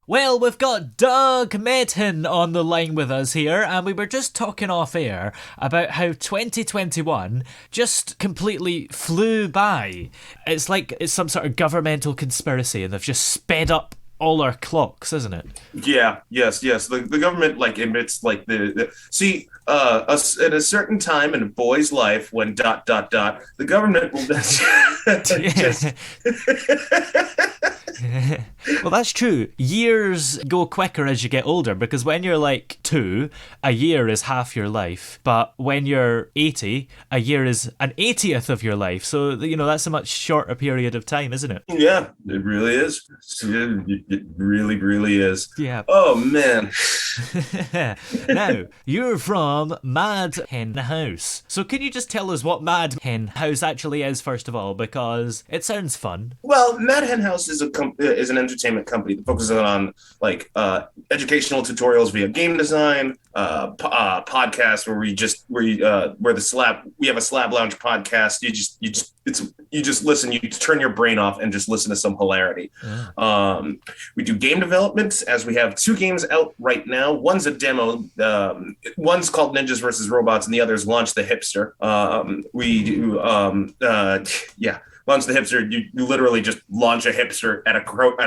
Well, we've got Doug Medhen on the line with us here, and we were just talking off air about how 2021 just completely flew by. It's like it's some sort of governmental conspiracy, and they've just sped up all our clocks, isn't it? Yeah, yes, yes. The government like emits like at a certain time in a boy's life when dot dot dot the government will just Well, that's true. Years go quicker as you get older because when you're like 2, a year is half your life. But when you're 80, a year is an 80th of your life. So, that's a much shorter period of time, isn't it? Yeah, it really is. It really, really is. Yeah. Oh man. Now, you're from Hen House. So can you just tell us what Hen House actually is, first of all? Because it sounds fun. Well, Hen House is is an entertainment company that focuses on like educational tutorials via game design, podcasts we have a Slab Lounge podcast. You just listen. You turn your brain off and just listen to some hilarity. Yeah. We do game development, as we have 2 games out right now. One's a demo. One's called Ninjas versus Robots, and the other's Launch the Hipster. We do, Launch the Hipster. You literally just launch a hipster at a group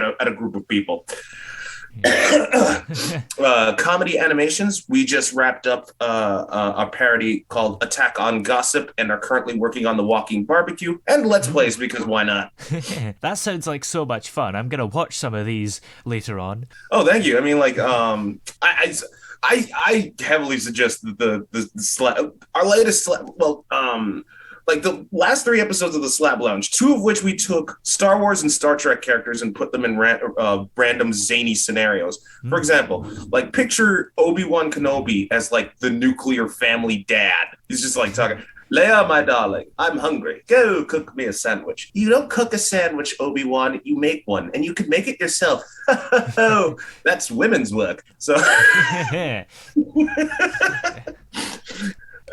of people. Comedy animations. We just wrapped up a parody called Attack on Gossip and are currently working on the Walking Barbeque and Let's Plays because why not? That sounds like so much fun. I'm gonna watch some of these later on. Oh, thank you. I mean, like, I heavily suggest that our latest like the last 3 episodes of the Slab Lounge, 2 of which we took Star Wars and Star Trek characters and put them in random zany scenarios. For example, like picture Obi-Wan Kenobi as like the nuclear family dad. He's just like talking, Leia, my darling, I'm hungry. Go cook me a sandwich. You don't cook a sandwich, Obi-Wan. You make one, and you can make it yourself. Oh, that's women's work. So...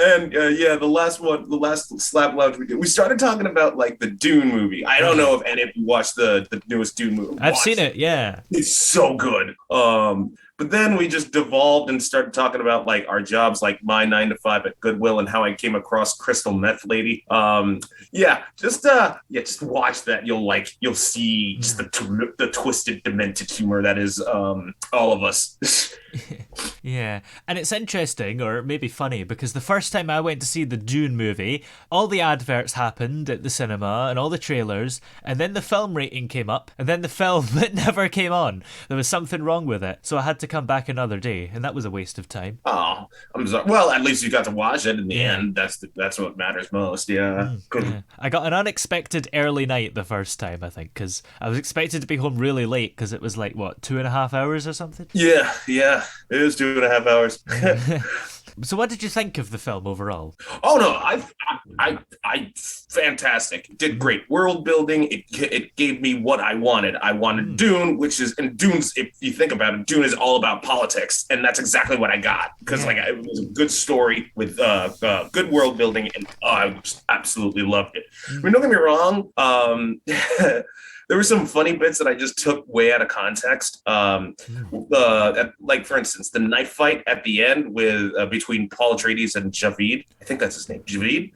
And the last Slab Lounge we started talking about like the Dune movie. I don't know if any of you watched the newest Dune movie. I've seen it, yeah. It's so good. But then we just devolved and started talking about like our jobs, like my 9 to 5 at Goodwill and how I came across Crystal Meth Lady. Just watch that. You'll see just the twisted, demented humor that is all of us. Yeah, and it's interesting, or maybe funny, because the first time I went to see the Dune movie, all the adverts happened at the cinema and all the trailers, and then the film rating came up, and then the film it never came on. There was something wrong with it, so I had to come back another day, and that was a waste of time. Oh, I'm sorry. Well, at least you got to watch it in the end. That's what matters most. Yeah. Yeah. I got an unexpected early night the first time, I think, because I was expected to be home really late because it was like, what, 2.5 hours or something? Yeah. It is 2.5 hours. So what did you think of the film overall? Oh no, I fantastic. Did great world building. It gave me what I wanted. I wanted Dune, and Dune's, if you think about it, Dune is all about politics, and that's exactly what I got because it was a good story with good world building, and I just absolutely loved it. I mean, don't get me wrong. There were some funny bits that I just took way out of context. Like, for instance, the knife fight at the end with between Paul Atreides and Javid. I think that's his name, Javid.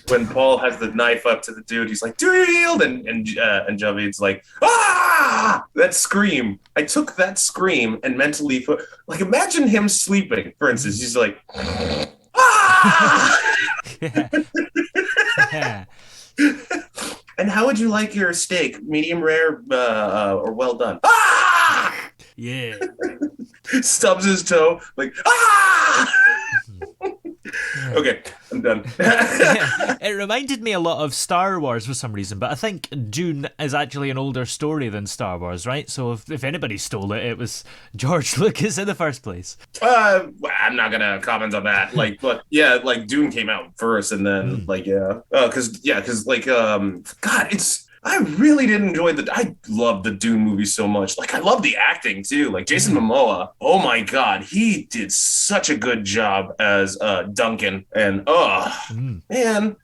When Paul has the knife up to the dude, he's like, "Do you yield?" And Javid's like, "Ah!" That scream. I took that scream and mentally put, like, imagine him sleeping. For instance, he's like, "Ah!" Yeah. And how would you like your steak? Medium rare or well done? Ah! Yeah. Stubs his toe, like, ah! Okay, I'm done. It reminded me a lot of Star Wars for some reason, but I think Dune is actually an older story than Star Wars, right? So if anybody stole it, it was George Lucas in the first place. I'm not gonna comment on that. But yeah, like Dune came out first, and then I really did enjoy I love the Dune movie so much. Like, I love the acting too. Like Jason Momoa, oh my God, he did such a good job as Duncan. And man,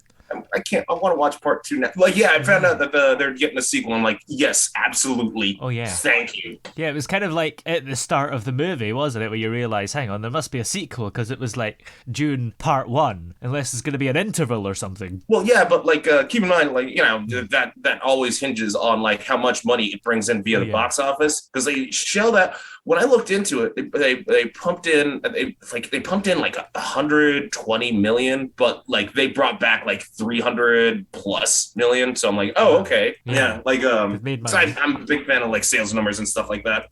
I can't. I want to watch part 2 now. Like, yeah, I found out that they're getting a sequel. I'm like, yes, absolutely. Oh, yeah. Thank you. Yeah, it was kind of like at the start of the movie, wasn't it, where you realise, hang on, there must be a sequel, because it was like Dune Part 1, unless it's going to be an interval or something. Well, yeah, but like, keep in mind, like, that always hinges on like how much money it brings in via the box office, because they shell that. When I looked into it, they pumped in like 120 million, but like they brought back like 300 plus million. So I'm like, oh, okay, yeah. Like, so I'm a big fan of like sales numbers and stuff like that.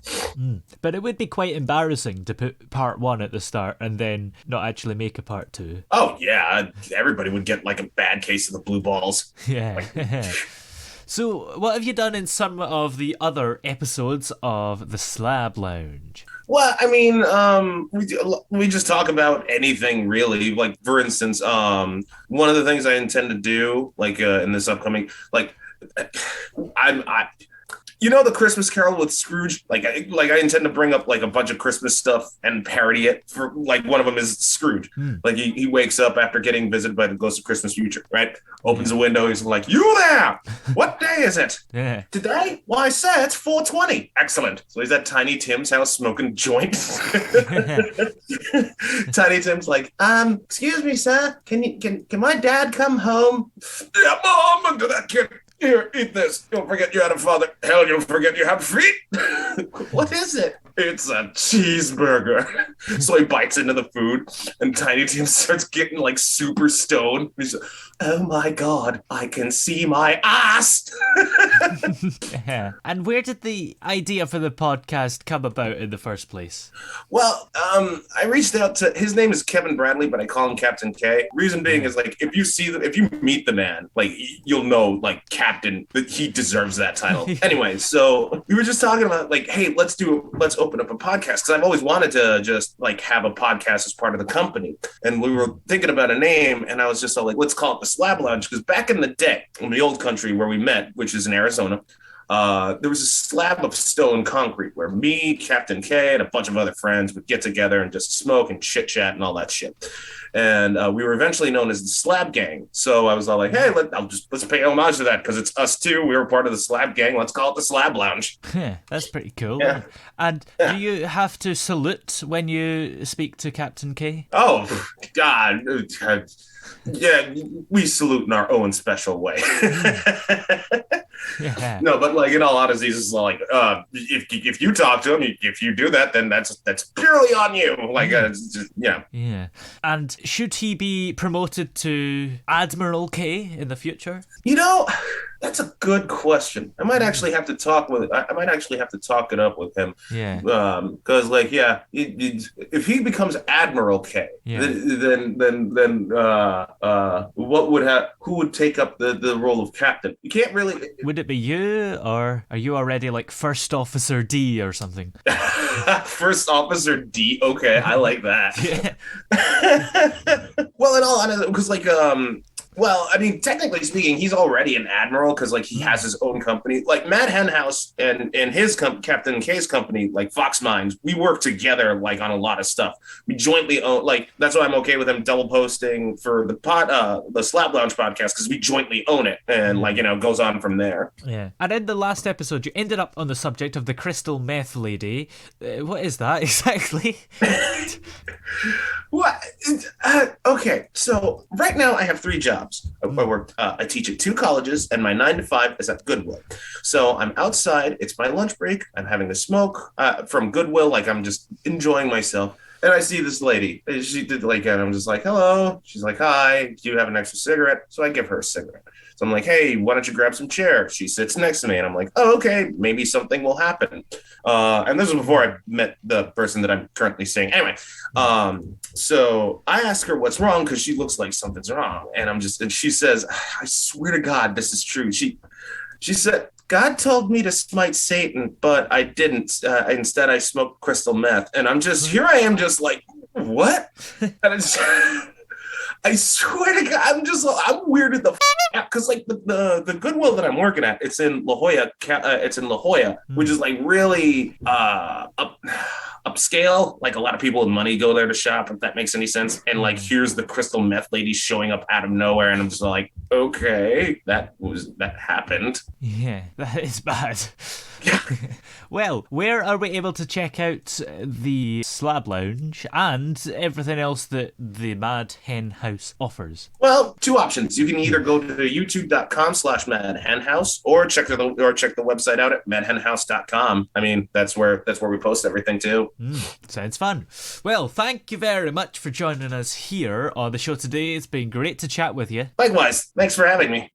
But it would be quite embarrassing to put part 1 at the start and then not actually make a part 2. Oh yeah, everybody would get like a bad case of the blue balls. Yeah. So, what have you done in some of the other episodes of the Slab Lounge? Well, I mean, we just talk about anything really. Like, for instance, one of the things I intend to do, like, in this upcoming, like, the Christmas Carol with Scrooge. Like I intend to bring up like a bunch of Christmas stuff and parody it. For like, one of them is Scrooge. Like he wakes up after getting visited by the ghost of Christmas future. Right? Opens a window. He's like, "You there? What day is it? Today? Why, sir, it's 4:20. Excellent." So he's at Tiny Tim's house smoking joints. Tiny Tim's like, "Excuse me, sir. Can my dad come home?" "Yeah, Mom, under that kid. Here, eat this. Don't forget you had a father. Hell, you'll forget you have feet." "What is it?" "It's a cheeseburger." So he bites into the food, and Tiny Tim starts getting like super stoned. He's like, "Oh my God, I can see my ass." And where did the idea for the podcast come about in the first place? Well, I reached out to, his name is Kevin Bradley, but I call him Captain K. Reason being is like, if you meet the man, like you'll know, like, Captain, that he deserves that title. Anyway, so we were just talking about like, hey, let's open up a podcast, because I've always wanted to just like have a podcast as part of the company. And we were thinking about a name, and I was just all like, let's call it the Slab Lounge, because back in the day, in the old country where we met, which is in Arizona, there was a slab of stone concrete where me, Captain K, and a bunch of other friends would get together and just smoke and chit chat and all that shit. And we were eventually known as the Slab Gang. So I was all like, hey, let's pay homage to that, because it's us too. We were part of the Slab Gang. Let's call it the Slab Lounge. Yeah, that's pretty cool. Yeah. And do you have to salute when you speak to Captain K? Oh, God. Yeah, we salute in our own special way. Yeah. No, but like, in all honesty, it's like, if you talk to him, if you do that, then that's purely on you. Like, it's just, yeah. Yeah. And should he be promoted to Admiral K in the future? That's a good question. I might actually have to talk it up with him. Yeah. Because like, yeah, if he becomes Admiral K, then who would take up the role of captain? You can't really. Would it be you, or are you already like First Officer D or something? First Officer D. Okay, I like that. Yeah. Well, in all honesty, because like well, I mean, technically speaking, he's already an admiral, because like he has his own company. Like Hen House and his Captain K's company, like Fox Mines, we work together like on a lot of stuff. We jointly own, like, that's why I'm okay with him double posting for the Slab Lounge podcast, because we jointly own it, and like, goes on from there. Yeah. And in the last episode, you ended up on the subject of the crystal meth lady. What is that exactly? What? Okay, so right now I have 3 jobs. I teach at 2 colleges, and my 9 to 5 is at Goodwill. So I'm outside. It's my lunch break. I'm having a smoke from Goodwill. Like, I'm just enjoying myself. And I see this lady. She did like, and I'm just like, hello. She's like, hi. Do you have an extra cigarette? So I give her a cigarette. So I'm like, hey, why don't you grab some chair? She sits next to me, and I'm like, oh, okay, maybe something will happen. And this was before I met the person that I'm currently seeing. Anyway, so I ask her what's wrong, because she looks like something's wrong. And she says, I swear to God, this is true. She said, God told me to smite Satan, but I didn't. Instead, I smoked crystal meth. And here I am just like, what? And I swear to God, I'm weirded the out, because like the Goodwill that I'm working at, it's in La Jolla, which is like really up upscale. Like a lot of people with money go there to shop, if that makes any sense. And like, here's the crystal meth lady showing up out of nowhere, and I'm just like, okay, that happened. Yeah, that is bad. Yeah. Well, where are we able to check out the Slab Lounge and everything else that the Mad Hen House offers? Well, two options. You can either go to youtube.com/Medhen House or check the website out at medhenhouse.com. I mean, that's where we post everything too. Sounds fun. Well, thank you very much for joining us here on the show today. It's been great to chat with you. Likewise. Thanks for having me.